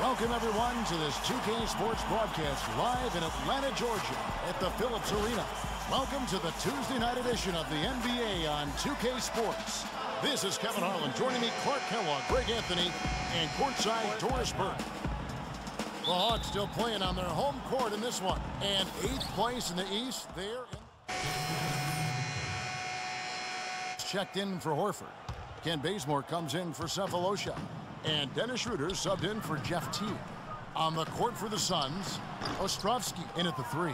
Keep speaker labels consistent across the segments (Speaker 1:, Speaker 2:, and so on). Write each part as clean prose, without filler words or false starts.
Speaker 1: Welcome, everyone, to this 2K Sports broadcast live in Atlanta, Georgia at the Phillips Arena. Welcome to the Tuesday night edition of the NBA on 2K Sports. This is Kevin Harlan. Joining me, Clark Kellogg, Greg Anthony, and courtside Doris Burke. The Hawks still playing on their home court in this one. And 8th place in the East. They're checked in for Horford. Ken Bazemore comes in for Cephalosha. And Dennis Schroeder subbed in for Jeff Teague. On the court for the Suns, Ostrovsky in at the 3.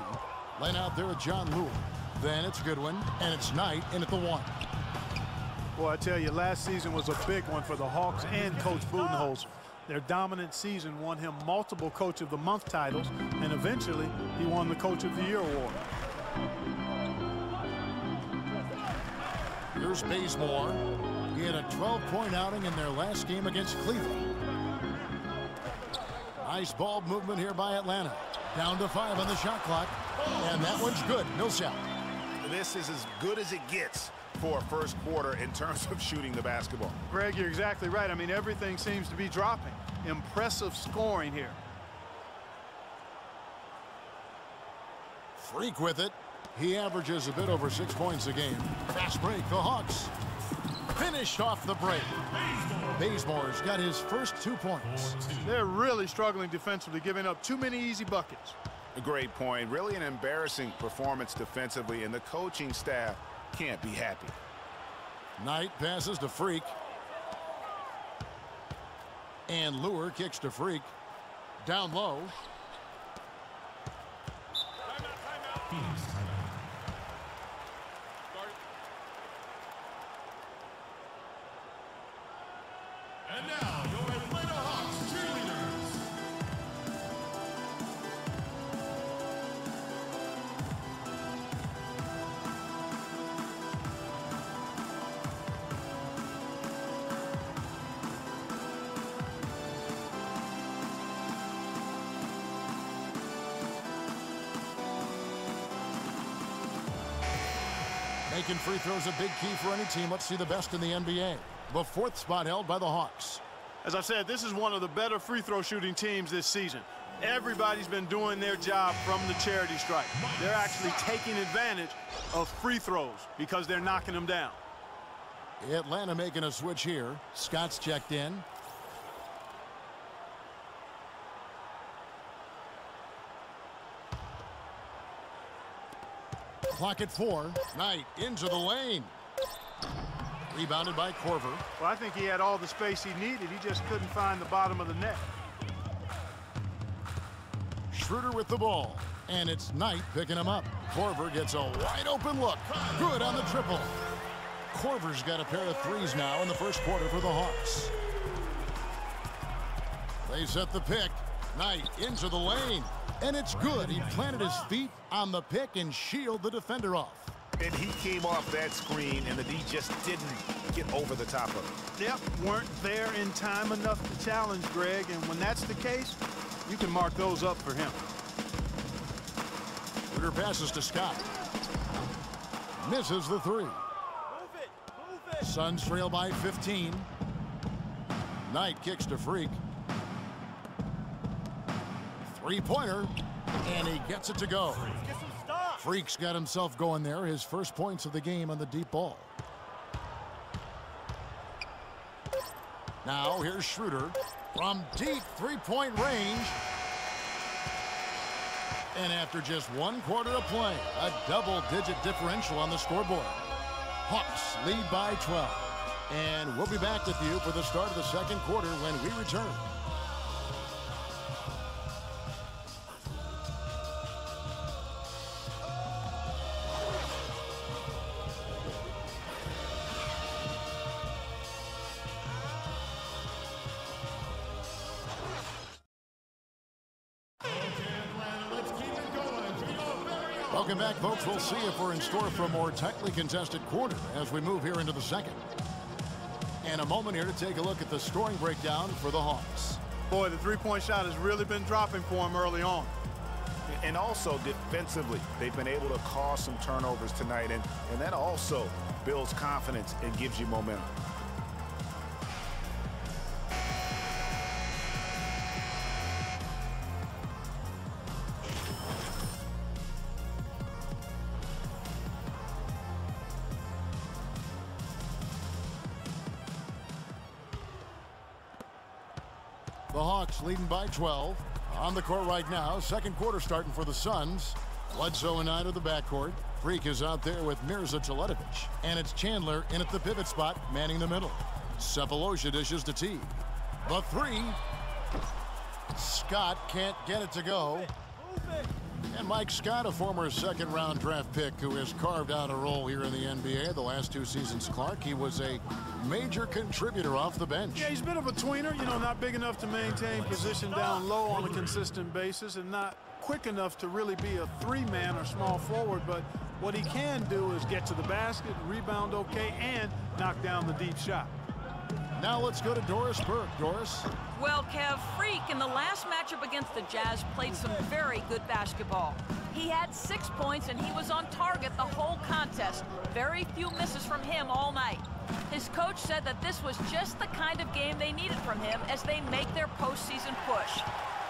Speaker 1: Laying out there with John Lewis. Then it's Goodwin, and it's Knight in at the 1.
Speaker 2: Well, I tell you, last season was a big one for the Hawks and Coach Budenholzer. Their dominant season won him multiple Coach of the Month titles, and eventually he won the Coach of the Year award.
Speaker 1: Here's Bazemore. He had a 12-point outing in their last game against Cleveland. Nice ball movement here by Atlanta. Down to 5 on the shot clock, and that one's good. Millsap.
Speaker 3: This is as good as it gets for a first quarter in terms of shooting the basketball.
Speaker 2: Greg, you're exactly right. I mean, everything seems to be dropping. Impressive scoring here.
Speaker 1: Freak with it. He averages a bit over 6 points a game. Fast break, the Hawks. Finished off the break. Bazemore's got his first 2 points.
Speaker 2: They're really struggling defensively, giving up too many easy buckets.
Speaker 3: A great point. Really an embarrassing performance defensively, and the coaching staff can't be happy.
Speaker 1: Knight passes to Freak. And Lure kicks to Freak. Down low.
Speaker 4: And now, your Atlanta Hawks cheerleaders.
Speaker 1: Making free throws a big key for any team. Let's see the best in the NBA. The 4th spot held by the Hawks.
Speaker 2: As I said, this is one of the better free throw shooting teams this season. Everybody's been doing their job from the charity stripe. They're actually taking advantage of free throws because they're knocking them down.
Speaker 1: Atlanta making a switch here. Scott's checked in. Clock at 4. Knight into the lane. Rebounded by Korver.
Speaker 2: Well, I think he had all the space he needed. He just couldn't find the bottom of the net.
Speaker 1: Schroeder with the ball. And it's Knight picking him up. Korver gets a wide open look. Good on the triple. Korver's got a pair of threes now in the first quarter for the Hawks. They set the pick. Knight into the lane. And it's good. He planted his feet on the pick and shielded the defender off.
Speaker 3: And he came off that screen, and the D just didn't get over the top of it.
Speaker 2: Yep, weren't there in time enough to challenge Greg, and when that's the case, you can mark those up for him.
Speaker 1: Schroeder passes to Scott. Misses the 3.
Speaker 2: Move it.
Speaker 1: Suns trail by 15. Knight kicks to Freak. Three-pointer, and he gets it to go. Freak's got himself going there. His first points of the game on the deep ball. Now here's Schroeder from deep three-point range. And after just 1 quarter of play, a double-digit differential on the scoreboard. Hawks lead by 12. And we'll be back with you for the start of the second quarter when we return. Welcome back, folks. We'll see if we're in store for a more tightly contested quarter as we move here into the second. And a moment here to take a look at the scoring breakdown for the Hawks.
Speaker 2: Boy, the three-point shot has really been dropping for him early on.
Speaker 3: And also defensively, they've been able to cause some turnovers tonight, and that also builds confidence and gives you momentum.
Speaker 1: The Hawks leading by 12. On the court right now, second quarter starting for the Suns. Bledsoe and Knight of the backcourt. Freak is out there with Mirza Teletovic. And it's Chandler in at the pivot spot, manning the middle. Cephalosha dishes to T. The three. Scott can't get it to go. And Mike Scott, a former second-round draft pick who has carved out a role here in the NBA the last 2 seasons, Clark. He was a major contributor off the bench.
Speaker 2: Yeah, he's a bit of a tweener, you know, not big enough to maintain position down low on a consistent basis and not quick enough to really be a three-man or small forward, but what he can do is get to the basket, rebound okay, and knock down the deep shot.
Speaker 1: Now let's go to Doris Burke. Doris?
Speaker 5: Well, Kev, Freak in the last matchup against the Jazz played some very good basketball. He had 6 points and he was on target the whole contest. Very few misses from him all night. His coach said that this was just the kind of game they needed from him as they make their postseason push.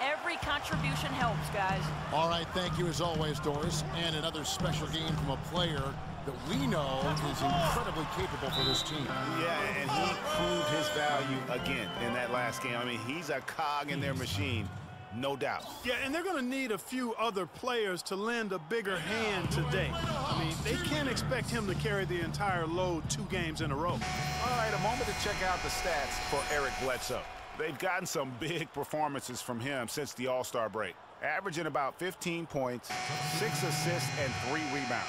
Speaker 5: Every contribution helps, guys.
Speaker 1: All right, thank you as always, Doris. And another special game from a player that we know is incredibly capable for this team.
Speaker 3: Yeah, and he proved his value again in that last game. I mean, he's a cog in their machine, no doubt.
Speaker 2: Yeah, and they're going to need a few other players to lend a bigger hand today. I mean, they can't expect him to carry the entire load 2 games in a row.
Speaker 3: All right, a moment to check out the stats for Eric Bledsoe. They've gotten some big performances from him since the All-Star break, averaging about 15 points, 6 assists, and 3 rebounds.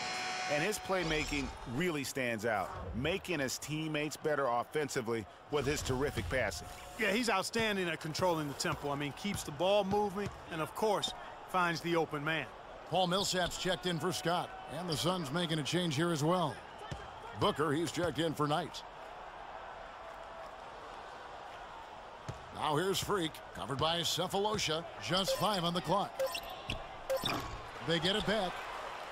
Speaker 3: And his playmaking really stands out, making his teammates better offensively with his terrific passing.
Speaker 2: Yeah, he's outstanding at controlling the tempo. I mean, keeps the ball moving and, of course, finds the open man.
Speaker 1: Paul Millsap's checked in for Scott, and the Suns making a change here as well. Booker, he's checked in for Knight. Now here's Freak, covered by Cephalosha, just 5 on the clock. They get it back.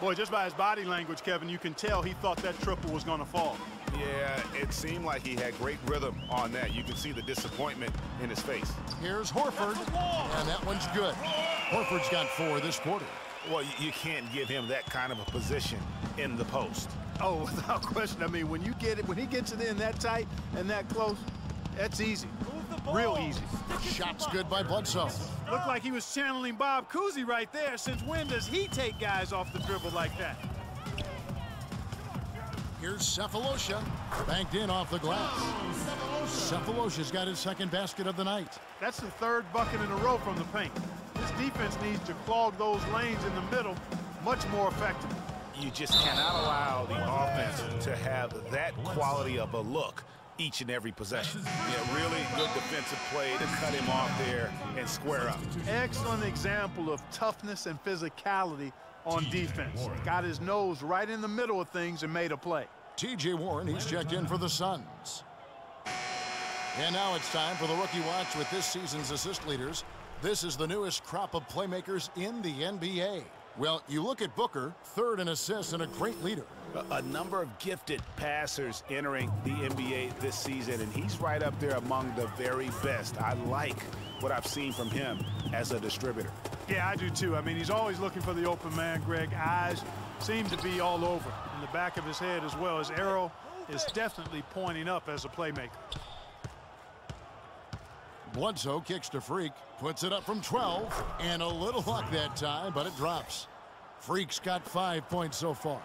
Speaker 2: Boy, just by his body language, Kevin, you can tell he thought that triple was going to fall.
Speaker 3: Yeah, it seemed like he had great rhythm on that. You can see the disappointment in his face.
Speaker 1: Here's Horford, and that one's good. Horford's got 4 this quarter.
Speaker 3: Well, you can't give him that kind of a position in the post.
Speaker 2: Oh, without question. I mean, when he gets it in that tight and that close, that's easy. Real easy.
Speaker 1: Shot's good by Bledsoe.
Speaker 2: Looked like he was channeling Bob Cousy right there. Since when does he take guys off the dribble like that?
Speaker 1: Here's Cephalosha, banked in off the glass. Cephalosha's got his 2nd basket of the night.
Speaker 2: That's the 3rd bucket in a row from the paint. This defense needs to clog those lanes in the middle much more effectively.
Speaker 3: You just cannot allow the offense to have that quality of a look each and every possession. Yeah, really good defensive play to cut him off there and square up.
Speaker 2: Excellent example of toughness and physicality on defense. Got his nose right in the middle of things and made a play.
Speaker 1: T.J. Warren, he's checked in for the Suns. And now it's time for the Rookie Watch with this season's assist leaders. This is the newest crop of playmakers in the NBA. Well, you look at Booker, 3rd in assists and a great leader.
Speaker 3: A number of gifted passers entering the NBA this season, and he's right up there among the very best. I like what I've seen from him as a distributor.
Speaker 2: Yeah, I do too. I mean, he's always looking for the open man, Greg. Eyes seem to be all over, in the back of his head as well. His arrow is definitely pointing up as a playmaker.
Speaker 1: Bledsoe kicks to Freak, puts it up from 12, and a little luck that time, but it drops. Freak's got 5 points so far.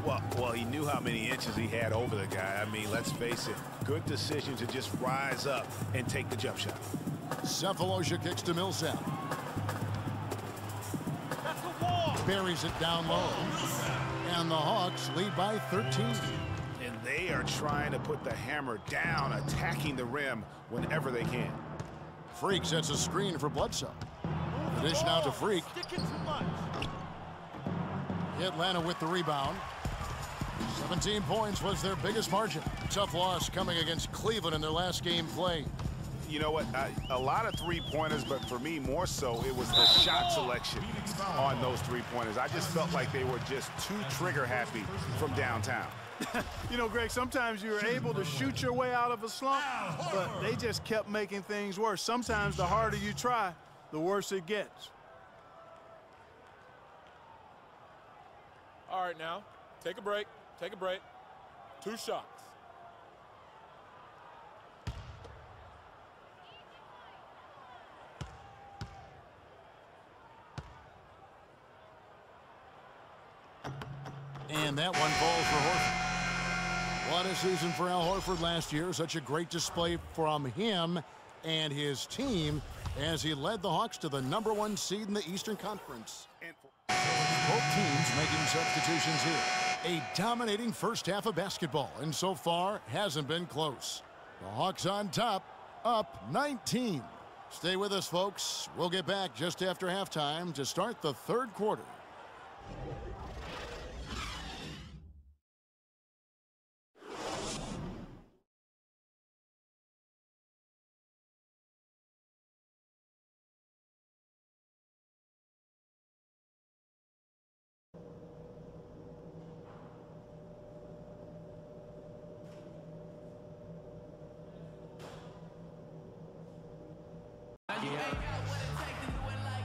Speaker 3: Well, he knew how many inches he had over the guy. I mean, let's face it, good decision to just rise up and take the jump shot.
Speaker 1: Cephalosha kicks to Millsap. Buries it down low. And the Hawks lead by 13.
Speaker 3: And they are trying to put the hammer down, attacking the rim whenever they can.
Speaker 1: Freak sets a screen for Bledsoe. The dish now to Freak. Atlanta with the rebound. 17 points was their biggest margin. Tough loss coming against Cleveland in their last game played.
Speaker 3: You know what? A lot of three-pointers, but for me, more so, it was the shot selection on those three-pointers. I just felt like they were just too trigger-happy from downtown.
Speaker 2: You know, Greg, sometimes you're able to shoot your way out of a slump, but they just kept making things worse. Sometimes the harder you try, the worse it gets.
Speaker 6: All right, now, take a break. Take a break. 2 shots.
Speaker 1: And that one falls for Horford. What a season for Al Horford last year. Such a great display from him and his team as he led the Hawks to the #1 seed in the Eastern Conference. Both teams making substitutions here. A dominating first half of basketball, and so far hasn't been close. The Hawks on top, up 19. Stay with us, folks. We'll get back just after halftime to start the third quarter.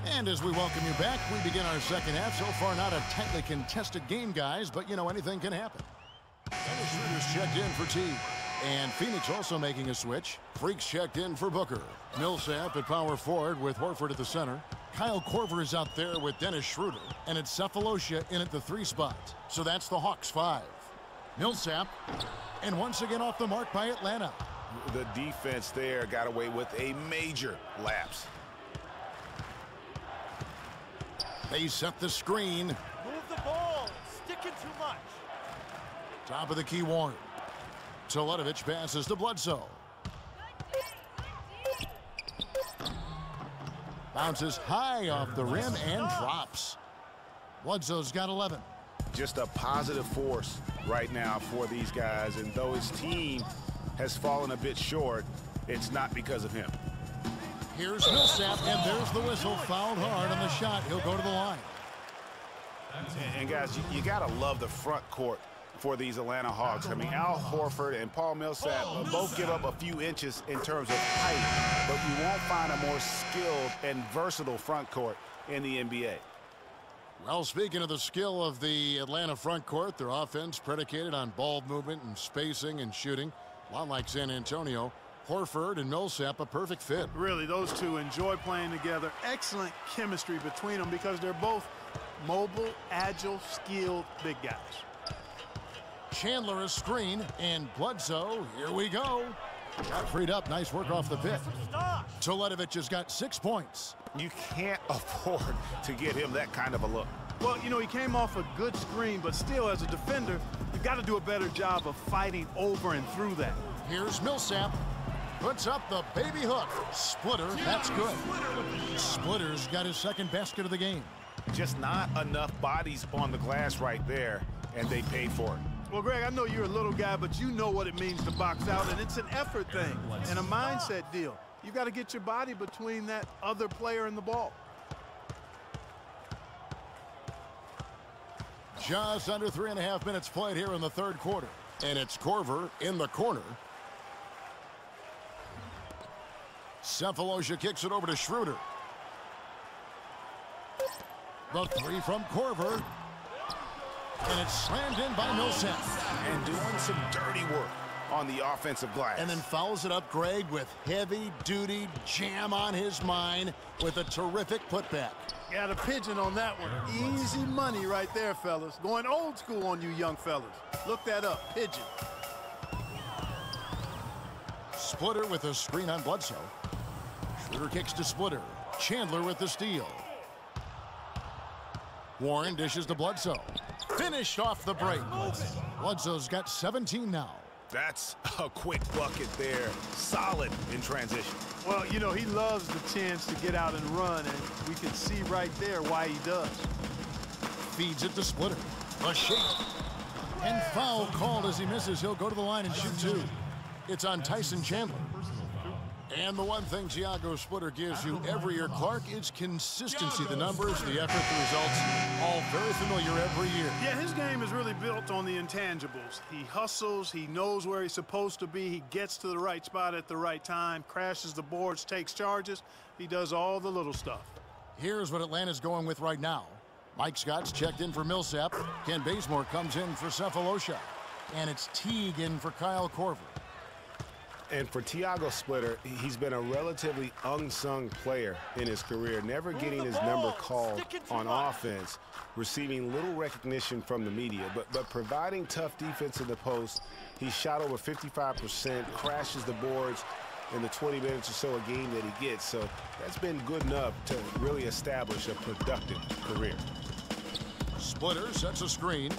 Speaker 1: And as we welcome you back, we begin our second half. So far, not a tightly contested game, guys, but, you know, anything can happen. Dennis Schroeder's checked in for T. And Phoenix also making a switch. Freaks checked in for Booker. Millsap at power forward with Horford at the center. Kyle Korver is out there with Dennis Schroeder. And it's Cephalosha in at the 3 spot. So that's the Hawks 5. Millsap. And once again off the mark by Atlanta.
Speaker 3: The defense there got away with a major lapse.
Speaker 1: They set the screen.
Speaker 7: Move the ball. Sticking too much.
Speaker 1: Top of the key, Warren. Teletovic passes to Bledsoe. Bounces high off the rim and drops. Bledsoe's got 11.
Speaker 3: Just a positive force right now for these guys, and though his team has fallen a bit short, it's not because of him.
Speaker 1: Here's Millsap, and there's the whistle. Fouled hard on the shot. He'll go to the line.
Speaker 3: And guys, you got to love the front court for these Atlanta Hawks. I mean, Al Horford and Paul Millsap both give up a few inches in terms of height, but you won't find a more skilled and versatile front court in the NBA.
Speaker 1: Well, speaking of the skill of the Atlanta front court, their offense predicated on ball movement and spacing and shooting. A lot like San Antonio. Horford and Millsap, a perfect fit.
Speaker 2: Really, those two enjoy playing together. Excellent chemistry between them because they're both mobile, agile, skilled big guys.
Speaker 1: Chandler a screen, and Bledsoe, here we go. Got freed up, nice work off the pick. Teletovic has got 6 points.
Speaker 3: You can't afford to get him that kind of a look.
Speaker 2: Well, you know, he came off a good screen, but still, as a defender, you've got to do a better job of fighting over and through that.
Speaker 1: Here's Millsap. Puts up the baby hook. Splitter, that's good. Splitter's got his second basket of the game.
Speaker 3: Just not enough bodies on the glass right there, and they paid for it.
Speaker 2: Well, Greg, I know you're a little guy, but you know what it means to box out, and it's an effort thing and a mindset deal. You got to get your body between that other player and the ball.
Speaker 1: Just under 3.5 minutes played here in the third quarter. And it's Korver in the corner. Cephalosha kicks it over to Schroeder. The 3 from Korver. And it's slammed in by Millsap.
Speaker 3: And doing some dirty work on the offensive glass.
Speaker 1: And then fouls it up, Greg, with heavy-duty jam on his mind with a terrific putback.
Speaker 2: Got a pigeon on that one. Easy money right there, fellas. Going old school on you young fellas. Look that up, pigeon.
Speaker 1: Splitter with a screen on Bledsoe. Schroeder kicks to Splitter. Chandler with the steal. Warren dishes to Bledsoe. Finished off the break. Bledsoe's got 17 now.
Speaker 3: That's a quick bucket there. Solid in transition.
Speaker 2: Well, you know, he loves the chance to get out and run, and we can see right there why he does.
Speaker 1: Feeds it to Splitter. A shake. And foul called as he misses. He'll go to the line and shoot 2. It's on Tyson Chandler. And the one thing Thiago Splitter gives you every year, Clark, is consistency. The numbers, the effort, the results, all very familiar every year.
Speaker 2: Yeah, his game is really built on the intangibles. He hustles, he knows where he's supposed to be, he gets to the right spot at the right time, crashes the boards, takes charges. He does all the little stuff.
Speaker 1: Here's what Atlanta's going with right now. Mike Scott's checked in for Millsap. Ken Bazemore comes in for Cephalosha. And it's Teague in for Kyle Korver.
Speaker 3: And for Thiago Splitter, he's been a relatively unsung player in his career, never getting his number called on offense, receiving little recognition from the media, but providing tough defense in the post. He shot over 55%, crashes the boards in the 20 minutes or so a game that he gets. So that's been good enough to really establish a productive career.
Speaker 1: Splitter sets a screen.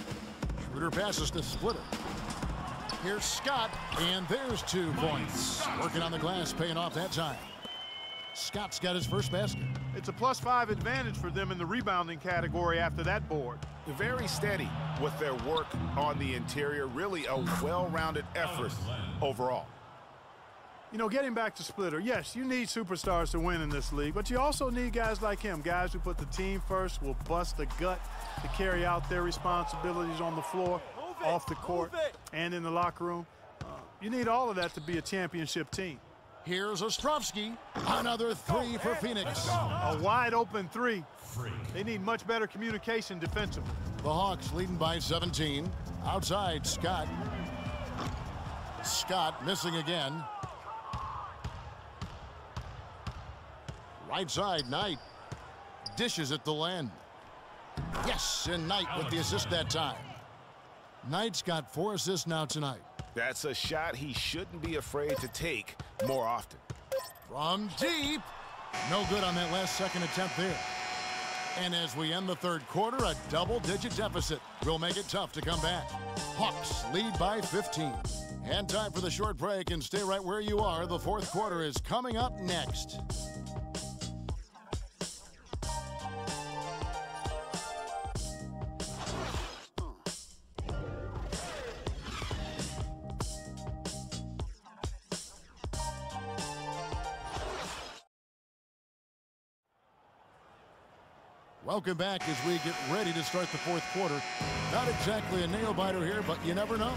Speaker 1: Schroeder passes to Splitter. Here's Scott, and there's 2 points. Working on the glass, paying off that time. Scott's got his first basket.
Speaker 2: It's a +5 advantage for them in the rebounding category after that board.
Speaker 3: Very steady with their work on the interior. Really a well-rounded effort overall.
Speaker 2: You know, getting back to Splitter, yes, you need superstars to win in this league, but you also need guys like him, guys who put the team first, will bust the gut to carry out their responsibilities on the floor, off the court, and in the locker room. You need all of that to be a championship team.
Speaker 1: Here's Ostrovsky. Another 3 for Phoenix.
Speaker 2: A wide open 3. They need much better communication defensively.
Speaker 1: The Hawks leading by 17. Outside, Scott. Scott missing again. Right side, Knight. Dishes at the end. Yes, and Knight with the assist that time. Knight's got 4 assists now tonight.
Speaker 3: That's a shot he shouldn't be afraid to take more often.
Speaker 1: From deep. No good on that last second attempt there. And as we end the 3rd quarter, a double-digit deficit will make it tough to come back. Hawks lead by 15. And time for the short break, and stay right where you are. The 4th quarter is coming up next. Welcome back as we get ready to start the 4th quarter. Not exactly a nail-biter here, but you never know.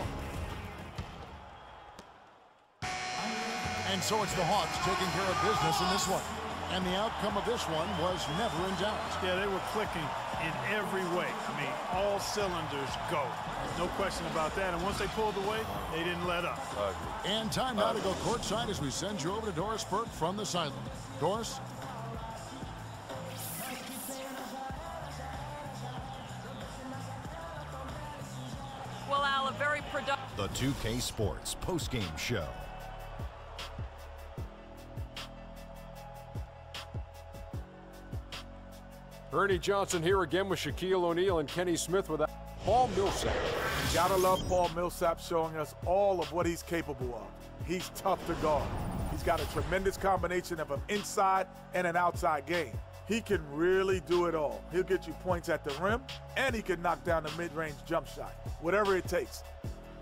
Speaker 1: And so it's the Hawks taking care of business in this one. And the outcome of this one was never in doubt.
Speaker 2: Yeah, they were clicking in every way. I mean, all cylinders go. No question about that. And once they pulled away, they didn't let up.
Speaker 1: And time now to go courtside as we send you over to Doris Burke from the sideline. Doris?
Speaker 5: Well, Al, a very productive.
Speaker 8: The 2K Sports postgame show.
Speaker 6: Ernie Johnson here again with Shaquille O'Neal and Kenny Smith with Paul Millsap.
Speaker 9: You gotta love Paul Millsap showing us all of what he's capable of. He's tough to guard. He's got a tremendous combination of an inside and an outside game. He can really do it all. He'll get you points at the rim, and he can knock down the mid-range jump shot, whatever it takes.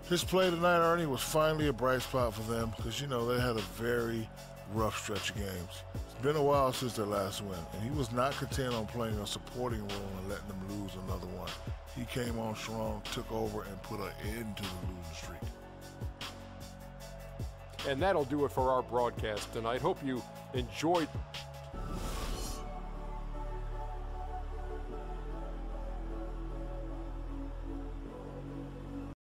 Speaker 10: His play tonight, Ernie, was finally a bright spot for them because, you know, they had a very rough stretch of games. It's been a while since their last win, and he was not content on playing a supporting role and letting them lose another one. He came on strong, took over, and put an end to the losing streak.
Speaker 6: And that'll do it for our broadcast tonight. Hope you enjoyed